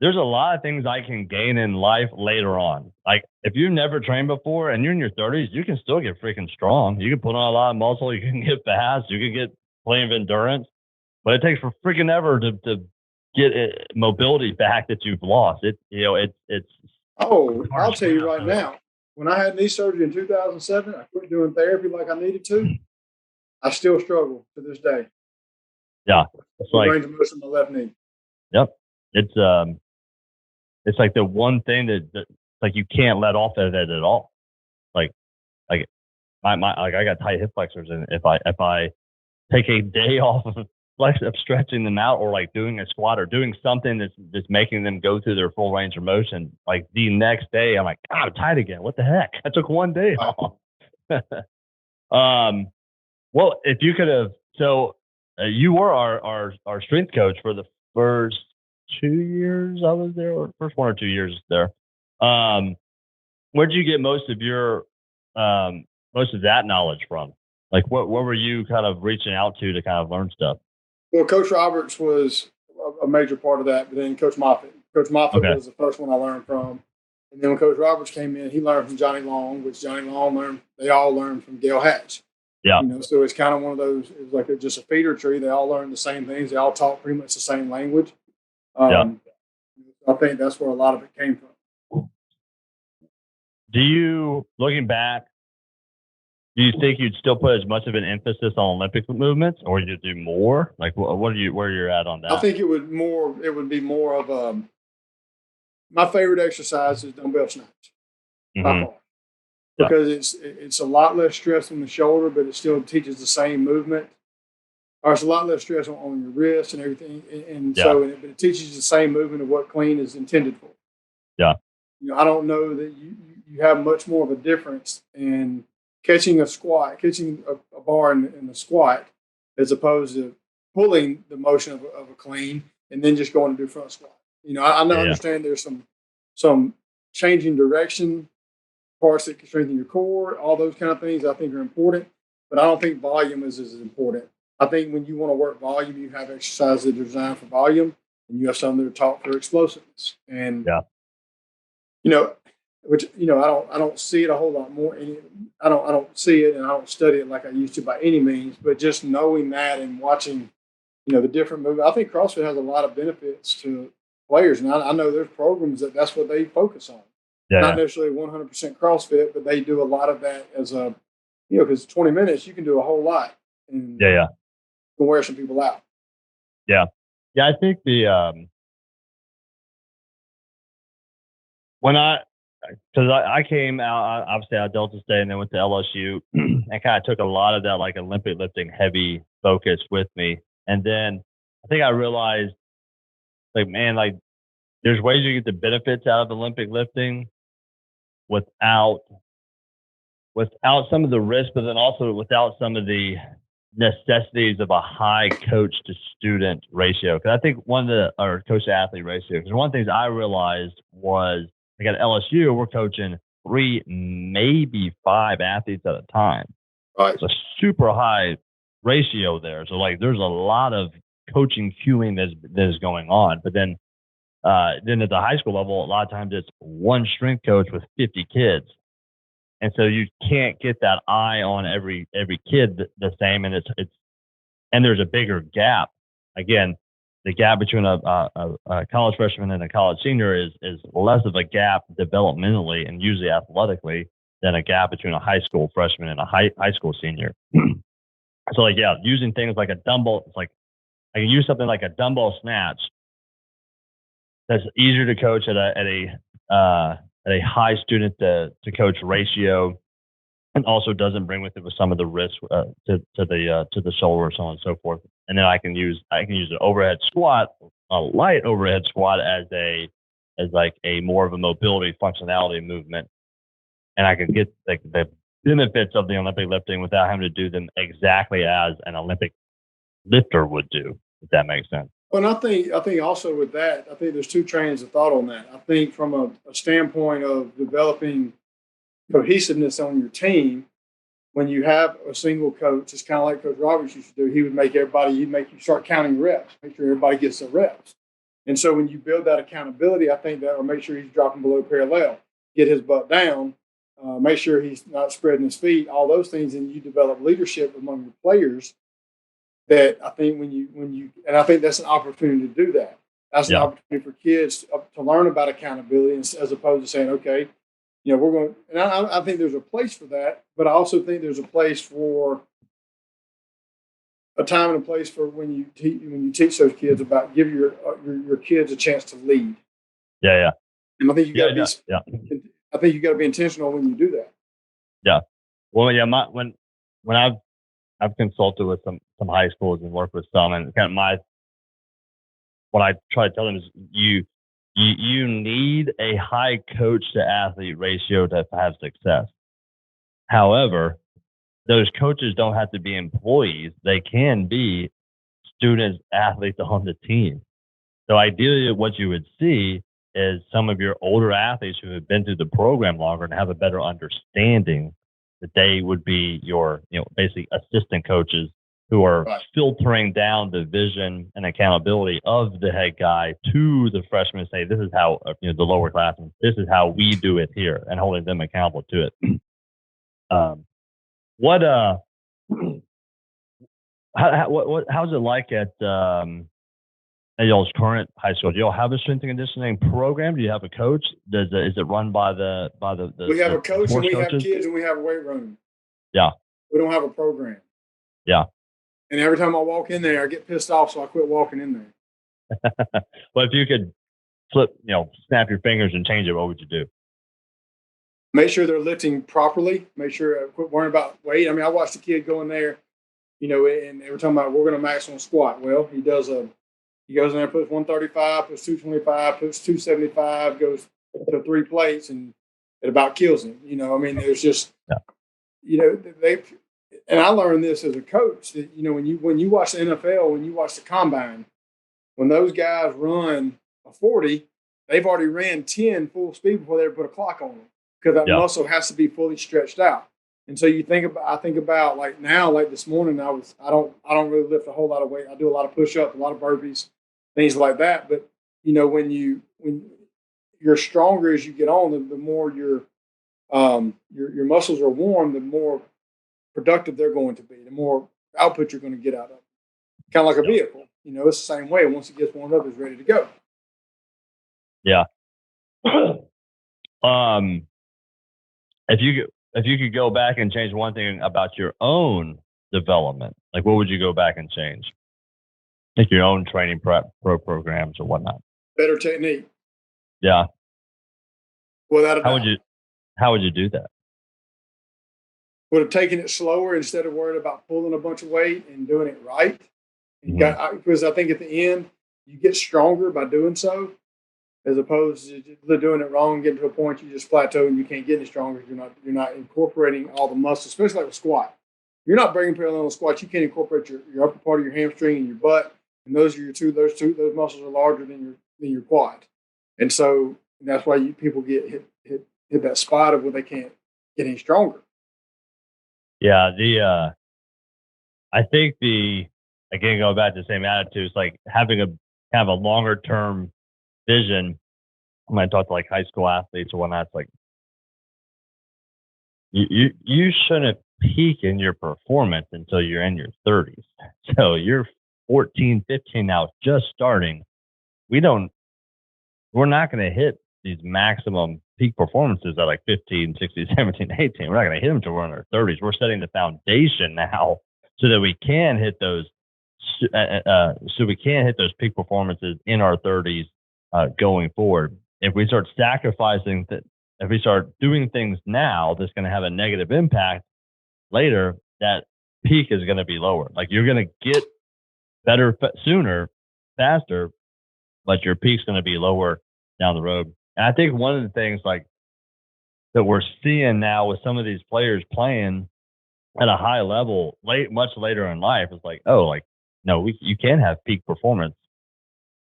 there's a lot of things I can gain in life later on. Like if you've never trained before and you're in your 30s, you can still get freaking strong. You can put on a lot of muscle. You can get fast. You can get plenty of endurance, but it takes for freaking ever to get mobility back that you've lost. I'll tell you right now, when I had knee surgery in 2007, I quit doing therapy like I needed to. I still struggle to this day. Yeah. It's like range of motion in my left knee. Yep. It's like the one thing that like you can't let off of it at all. Like I got tight hip flexors, and if I take a day off of stretching them out, or like doing a squat or doing something that's making them go through their full range of motion, like the next day I'm like, God, I'm tight again. What the heck? I took one day off. Well, if you could have, you were our strength coach for the first 2 years I was there, or first 1 or 2 years there. Where'd you get most of that knowledge from? Like what were you kind of reaching out to kind of learn stuff? Well, Coach Roberts was a major part of that, but then Coach Moffitt. Coach Moffitt was the first one I learned from. And then when Coach Roberts came in, he learned from Johnny Long, which Johnny Long learned. They all learned from Gail Hatch. Yeah. So it's kind of one of those, it's like just a feeder tree. They all learn the same things. They all talk pretty much the same language. I think that's where a lot of it came from. Do you, looking back, do you think you'd still put as much of an emphasis on Olympic movements, or you do more? Like, where you're at on that? I think it would be more of my favorite exercise is dumbbell snatch. By far. Because it's a lot less stress on the shoulder, but it still teaches the same movement. Or it's a lot less stress on your wrist and everything, but it teaches you the same movement of what clean is intended for. Yeah. I don't know that you have much more of a difference in catching a bar in the squat, as opposed to pulling the motion of a clean and then just going to do front squat. I understand there's some changing direction parts that can strengthen your core, all those kind of things I think are important, but I don't think volume is as important. I think when you want to work volume, you have exercises that are designed for volume, and you have some that are taught for explosiveness. And which I don't see it a whole lot more. I don't see it, and I don't study it like I used to by any means. But just knowing that and watching, the different movements, I think CrossFit has a lot of benefits to players, and I know there's programs that's what they focus on. Not necessarily 100% CrossFit, but they do a lot of that as because 20 minutes you can do a whole lot. And can wear some people out. Yeah. I think because I came out obviously out of Delta State and then went to LSU and kind of took a lot of that like Olympic lifting heavy focus with me. And then I think I realized like, man, like there's ways you get the benefits out of Olympic lifting without some of the risk, but then also without some of the necessities of a high coach to student ratio. Because I think or coach to athlete ratio. Because one of the things I realized was like at LSU, we're coaching 3, maybe 5 athletes at a time. Right. It's a super high ratio there. So like there's a lot of coaching cueing that is going on. But then at the high school level, a lot of times it's one strength coach with 50 kids. And so you can't get that eye on every kid the same, and and there's a bigger gap. Again, the gap between a college freshman and a college senior is less of a gap developmentally and usually athletically than a gap between a high school freshman and a high school senior. So using things like a dumbbell, it's like I can use something like a dumbbell snatch that's easier to coach at a high student to coach ratio, and also doesn't bring with it some of the risk to the shoulder, so on and so forth. And then I can use an overhead squat, a light overhead squat, as like a more of a mobility functionality movement, and I can get like the benefits of the Olympic lifting without having to do them exactly as an Olympic lifter would do, if that makes sense. Well, and I think also with that, I think there's two trains of thought on that. I think from a standpoint of developing cohesiveness on your team, when you have a single coach, it's kind of like Coach Roberts used to do. He would make you start counting reps, make sure everybody gets the reps. And so when you build that accountability, I think that will make sure he's dropping below parallel, get his butt down, make sure he's not spreading his feet, all those things, and you develop leadership among your players. That I think and I think that's an opportunity to do that. That's an opportunity for kids to learn about accountability, as opposed to saying, okay, we're going. And I think there's a place for that, but I also think there's a place for a time and a place for when you teach those kids about give your kids a chance to lead. Yeah. And I think you got to be. I think you got to be intentional when you do that. Yeah. Well, yeah. When I've consulted with some high schools and worked with some, and kind of what I try to tell them is you need a high coach to athlete ratio to have success. However, those coaches don't have to be employees. They can be students, athletes on the team. So ideally what you would see is some of your older athletes who have been through the program longer and have a better understanding that they would be your, basically assistant coaches who are filtering down the vision and accountability of the head guy to the freshmen and say, this is how, the lower classes, this is how we do it here, and holding them accountable to it. How's it like at y'all's current high school? Do y'all have a strength and conditioning program? Do you have a coach? Is it run by the We have a coach and we coaches? have kids and we have a weight room. Yeah. We don't have a program. Yeah. And every time I walk in there, I get pissed off, so I quit walking in there. But if you could snap your fingers and change it, what would you do? Make sure they're lifting properly. Make sure quit worrying about weight. I mean, I watched the kid go in there, and they were talking about we're going to maximum squat. Well, he goes in there, puts 135, puts 225, puts 275, goes to 3 plates, and it about kills him. There's just, and I learned this as a coach that, when you watch the NFL, when you watch the combine, when those guys run a 40, they've already ran 10 full speed before they ever put a clock on them, because that muscle has to be fully stretched out. And so I think about like now, like this morning, I don't really lift a whole lot of weight. I do a lot of push-ups, a lot of burpees, things like that. But when you're stronger as you get on, the more your muscles are warm, the more productive they're going to be, the more output you're going to get out of it. Kind of like a vehicle. It's the same way. Once it gets warmed up, it's ready to go. Yeah. If you could go back and change one thing about your own development, like what would you go back and change? Like your own training programs or whatnot. Better technique. Yeah. Without a doubt. How would you do that? Would have taken it slower instead of worrying about pulling a bunch of weight and doing it right. Because I think at the end you get stronger by doing so, as opposed to doing it wrong, getting to a point you just plateau and you can't get any stronger. You're not incorporating all the muscles, especially like a squat. You're not bringing parallel on a squat. You can't incorporate your upper part of your hamstring and your butt, and those are muscles are larger than your quad, and so that's why people get hit that spot of where they can't get any stronger. Yeah, I think again, going back to the same attitude, it's like having a kind of a longer term vision. When I talk to like high school athletes or whatnot, it's like you shouldn't peak in your performance until you're in your 30s. So you're 14, 15 now, just starting. We're not going to hit these maximum peak performances at like 15, 16, 17, 18. We're not going to hit them until we're in our 30s. We're setting the foundation now so that we can hit those. So we can hit those peak performances in our 30s going forward. If we start sacrificing if we start doing things now that's going to have a negative impact later, that peak is going to be lower. Like you're going to get better sooner, faster, but your peak's going to be lower down the road. And I think one of the things like that we're seeing now with some of these players playing at a high level much later in life is like, oh, like, no, you can have peak performance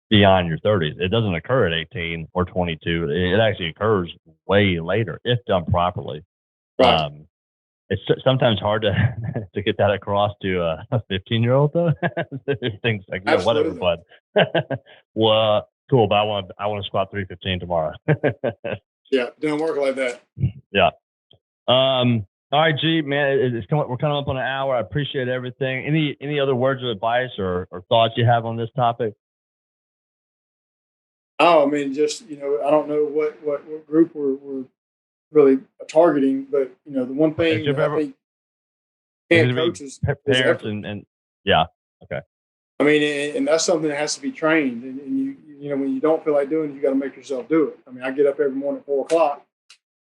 beyond your 30s. It doesn't occur at 18 or 22. It actually occurs way later if done properly. Right. It's sometimes hard to get that across to a 15-year-old though. Things like, yeah, whatever, bud. Well, cool, but I want to squat 315 tomorrow. Yeah, don't work like that. Yeah. All right, G, man, we're coming up on an hour. I appreciate everything. Any other words of advice or thoughts you have on this topic? Oh, I mean, just, I don't know what group we're really targeting, but, the one thing that I think head coaches parents and yeah. Okay. I mean, and that's something that has to be trained. And you when you don't feel like doing it, you got to make yourself do it. I mean, I get up every morning at 4:00.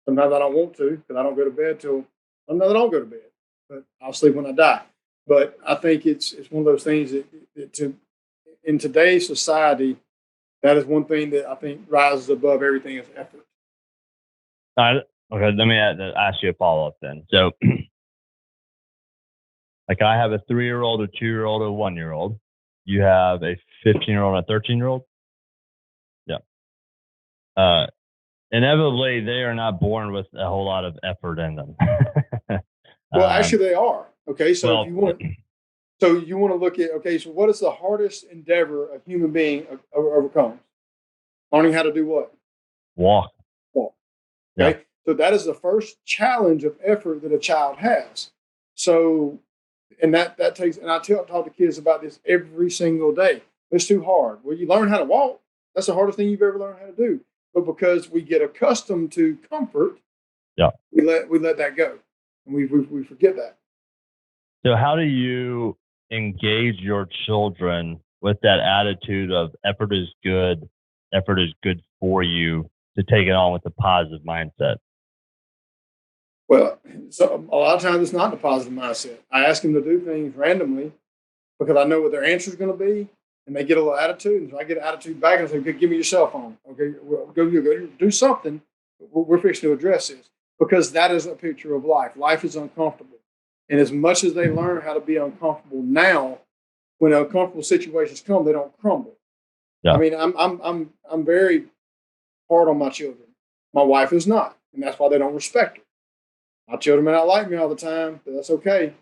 Sometimes I don't want to because I don't go to bed till sometimes I don't go to bed, but I'll sleep when I die. But I think it's one of those things that in today's society, that is one thing that I think rises above everything is effort. Okay, let me ask you a follow-up then. So, like I have a 3-year-old, a 2-year-old, a 1-year-old. You have a 15-year-old and a 13-year-old? Yeah. Inevitably, they are not born with a whole lot of effort in them. Well, actually, they are. Okay, so if you want, you want to look at, okay, so what is the hardest endeavor a human being overcomes? Learning how to do what? Walk. Okay, yeah. So that is the first challenge of effort that a child has. So, and that takes, and I talk to kids about this every single day. It's too hard. Well, you learn how to walk. That's the hardest thing you've ever learned how to do. But because we get accustomed to comfort, yeah, we let that go, and we forget that. So how do you engage your children with that attitude of effort is good for you, to take it on with a positive mindset? Well, so a lot of times it's not a positive mindset. I ask them to do things randomly because I know what their answer is going to be, and they get a little attitude. And so I get an attitude back and I say, "Good, give me your cell phone. Okay, well, go do something. We're fixing to address this," because that is a picture of life. Life is uncomfortable, and as much as they learn how to be uncomfortable now, when uncomfortable situations come, they don't crumble. Yeah. I mean, I'm very hard on my children. My wife is not, and that's why they don't respect her. My children may not like me all the time, but that's okay.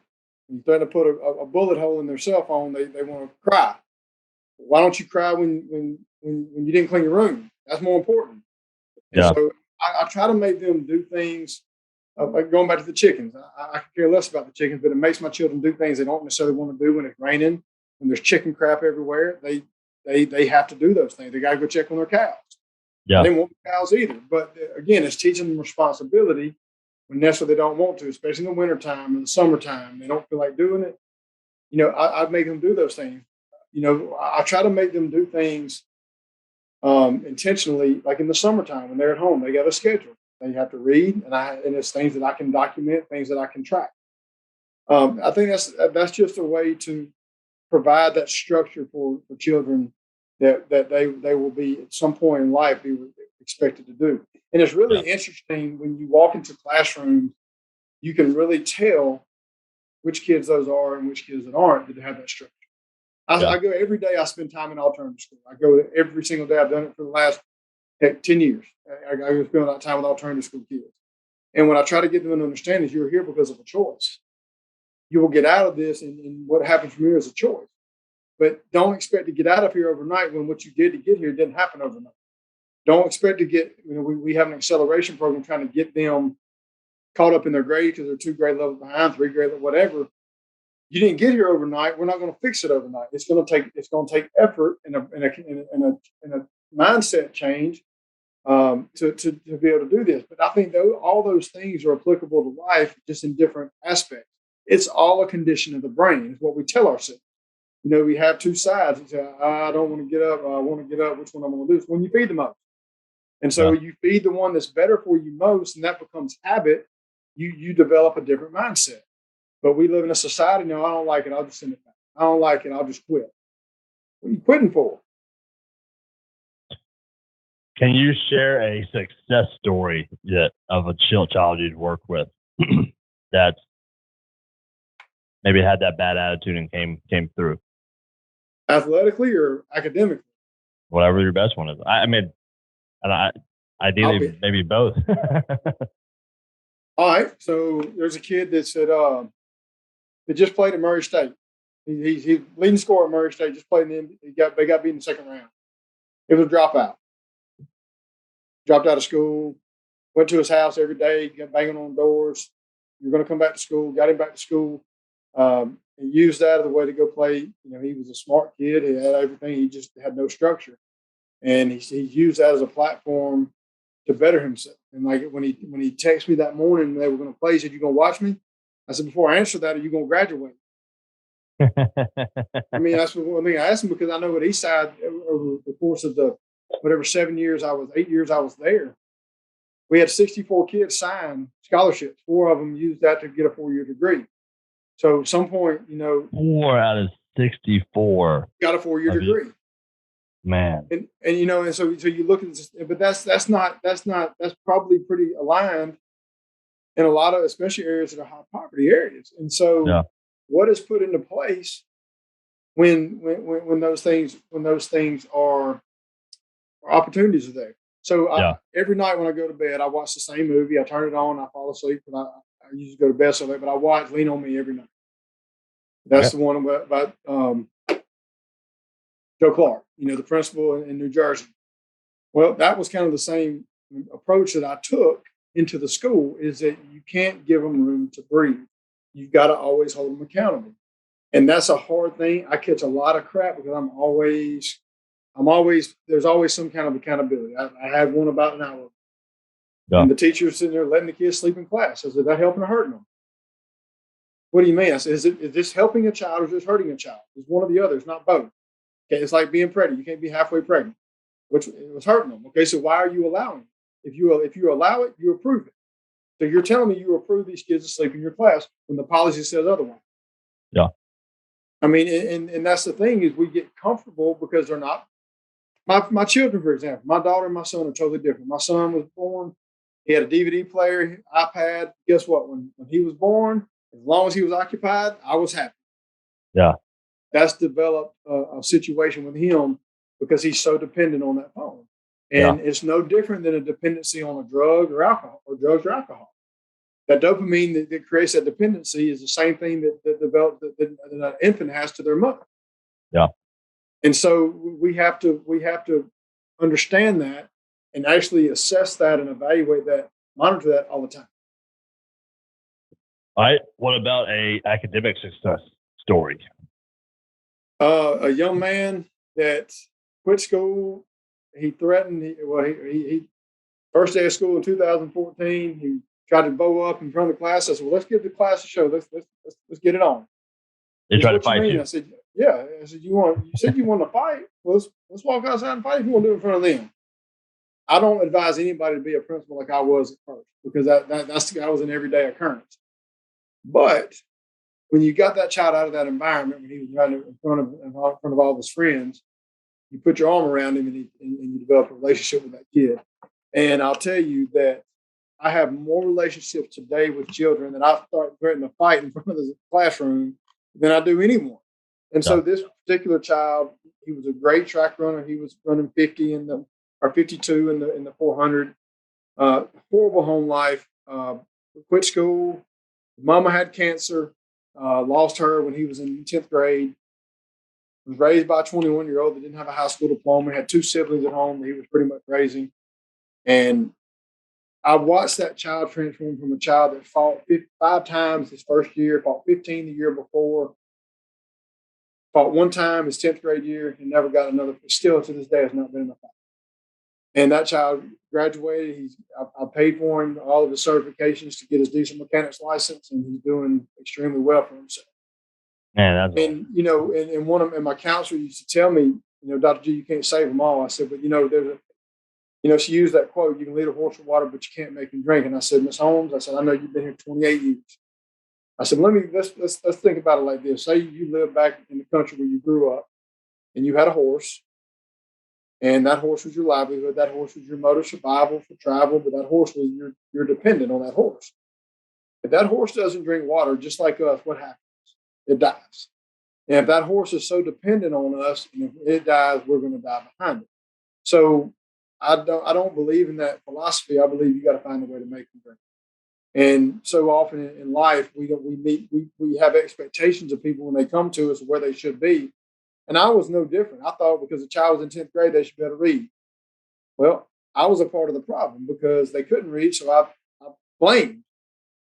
When you threaten to put a bullet hole in their cell phone, they want to cry. Why don't you cry when you didn't clean your room? That's more important. And so I try to make them do things. Like going back to the chickens, I could care less about the chickens, but it makes my children do things they don't necessarily want to do when it's raining, when there's chicken crap everywhere. They have to do those things. They got to go check on their cows. Yeah. They don't want the cows either. But again, it's teaching them responsibility when necessarily they don't want to, especially in the wintertime and the summertime. They don't feel like doing it. I make them do those things. I try to make them do things intentionally, like in the summertime when they're at home. They got a schedule. They have to read, and it's things that I can document, things that I can track. I think that's just a way to provide that structure for children that they will be at some point in life be expected to do. And it's really interesting when you walk into classrooms, you can really tell which kids those are and which kids that aren't that have that structure. I go every day. I spend time in alternative school. I go every single day. I've done it for the last 10 years. I go spend that time with alternative school kids. And when I try to get them to understand is you're here because of a choice. You will get out of this, and what happens from here is a choice. But don't expect to get out of here overnight when what you did to get here didn't happen overnight. Don't expect to get, we have an acceleration program trying to get them caught up in their grade because they're 2 grade levels behind, 3 grade level, whatever. You didn't get here overnight. We're not going to fix it overnight. It's going to take effort and a mindset change to be able to do this. But I think all those things are applicable to life, just in different aspects. It's all a condition of the brain. Is what we tell ourselves. We have 2 sides. You say, I don't want to get up. I want to get up. Which one I'm going to do? It's when you feed them up. And so you feed the one that's better for you most, and that becomes habit. You develop a different mindset. But we live in a society now. I don't like it. I'll just send it back. I don't like it. I'll just quit. What are you quitting for? Can you share a success story of a child you'd worked with that maybe had that bad attitude and came through? Athletically or academically? Whatever your best one is. Ideally, maybe both. All right. So there's a kid that said that just played at Murray State. He's leading scorer at Murray State. Just played in the they got beat in the second round. It was a dropout. Dropped out of school. Went to his house every day. Got banging on doors. You're going to come back to school. Got him back to school. He used that as a way to go play. He was a smart kid. He had everything. He just had no structure, and he used that as a platform to better himself. And like when he texted me that morning, they were going to play. He said, "You going to watch me?" I said, "Before I answer that, are you going to graduate?" I mean, that's one thing I asked him, because I know what he said over the course of the whatever 8 years I was there. We had 64 kids sign scholarships. 4 of them used that to get a 4-year degree. So at some point, 4 out of 64 got a 4-year degree. Man. And so you look at this, but that's probably pretty aligned in a lot of, especially areas that are high poverty areas. And so what is put into place when those things are opportunities are there. So every night when I go to bed, I watch the same movie. I turn it on, I fall asleep, and I usually go to bed so late, but I watch Lean on Me every night. That's the one about Joe Clark, the principal in New Jersey. Well, that was kind of the same approach that I took into the school, is that you can't give them room to breathe. You've got to always hold them accountable. And that's a hard thing. I catch a lot of crap because there's always some kind of accountability. I had one about an hour. Yeah. And the teacher's sitting there letting the kids sleep in class. I said, is that helping or hurting them? What do you mean? I said, is this helping a child or is this hurting a child? It's one or the other. It's not both. Okay, it's like being pregnant. You can't be halfway pregnant, which was hurting them. Okay, so why are you allowing it? If you allow it, you approve it. So you're telling me you approve these kids to sleep in your class when the policy says otherwise. Yeah. I mean, and that's the thing, is we get comfortable because they're not. My children, for example, my daughter and my son are totally different. My son was born, he had a DVD player, iPad. Guess what? When he was born, as long as he was occupied, I was happy. Yeah. That's developed a situation with him because he's so dependent on that phone. And it's no different than a dependency on a drug or alcohol, or drugs or alcohol. That dopamine that creates that dependency is the same thing that an infant has to their mother. Yeah. And so we have to understand that and actually assess that and evaluate that, monitor that all the time. All right. What about a academic success story? A young man that quit school. He threatened. He first day of school in 2014. He tried to bow up in front of the class. I said, "Well, let's give the class a show. Let's get it on." They tried to fight you. I said, "Yeah." I said, "You said you want to fight? Well, let's walk outside and fight if you want to do it in front of them." I don't advise anybody to be a principal like I was at first, because that was an everyday occurrence. But when you got that child out of that environment, when he was running in front of all his friends, you put your arm around him and you develop a relationship with that kid. And I'll tell you that I have more relationships today with children that I start threatening to fight in front of the classroom than I do anyone. And so this particular child, he was a great track runner. He was running 50 or 52 in the 400. Horrible home life. Quit school. Mama had cancer. Lost her when he was in 10th grade. Was raised by a 21-year-old that didn't have a high school diploma. Had 2 siblings at home that he was pretty much raising. And I watched that child transform from a child that fought 5 times his first year, fought 15 the year before, fought 1 time his 10th grade year, and never got another. Still to this day has not been in a fight. And that child graduated. I paid for him all of his certifications to get his diesel mechanics license, and he's doing extremely well for himself. Man, and my counselor used to tell me, Dr. G, you can't save them all. I said, but She used that quote, "You can lead a horse to water, but you can't make him drink." And I said, "Miss Holmes," I said, "I know you've been here 28 years." I said, let's think about it like this. Say you live back in the country where you grew up and you had a horse, and that horse was your livelihood. That horse was your mode of survival for travel, but that horse was you're dependent on that horse. If that horse doesn't drink water, just like us, what happens? It dies. And if that horse is so dependent on us, and if it dies, we're going to die behind it. So I don't believe in that philosophy. I believe you got to find a way to make them drink. And so often in life, we have expectations of people when they come to us where they should be. And I was no different. I thought because a child was in 10th grade, they should be able to read. Well, I was a part of the problem because they couldn't read. So I blamed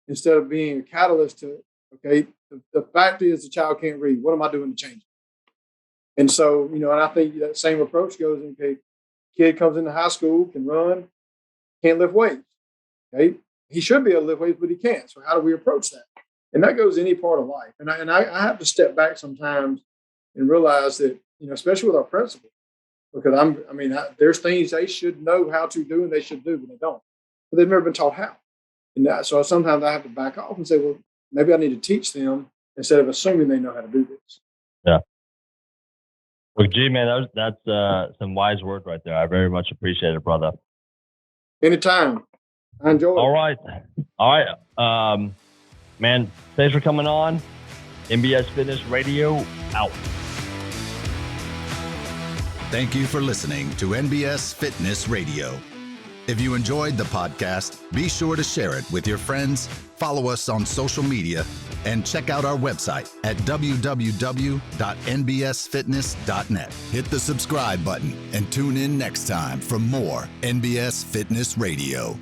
instead of being a catalyst to, okay, the fact is the child can't read. What am I doing to change it? And so, and I think that same approach goes in, okay, kid comes into high school, can run, can't lift weights. Okay. He should be able to lift weights, but he can't. So how do we approach that? And that goes any part of life. And I have to step back sometimes and realize that, especially with our principals, because there's things they should know how to do and they should do, but they don't. But they've never been taught how. And so sometimes I have to back off and say, well, maybe I need to teach them instead of assuming they know how to do this. Yeah. Well, gee, man, that's some wise words right there. I very much appreciate it, brother. Anytime. I enjoy it. All right. Man, thanks for coming on. MBS Fitness Radio out. Thank you for listening to NBS Fitness Radio. If you enjoyed the podcast, be sure to share it with your friends, follow us on social media, and check out our website at www.nbsfitness.net. Hit the subscribe button and tune in next time for more NBS Fitness Radio.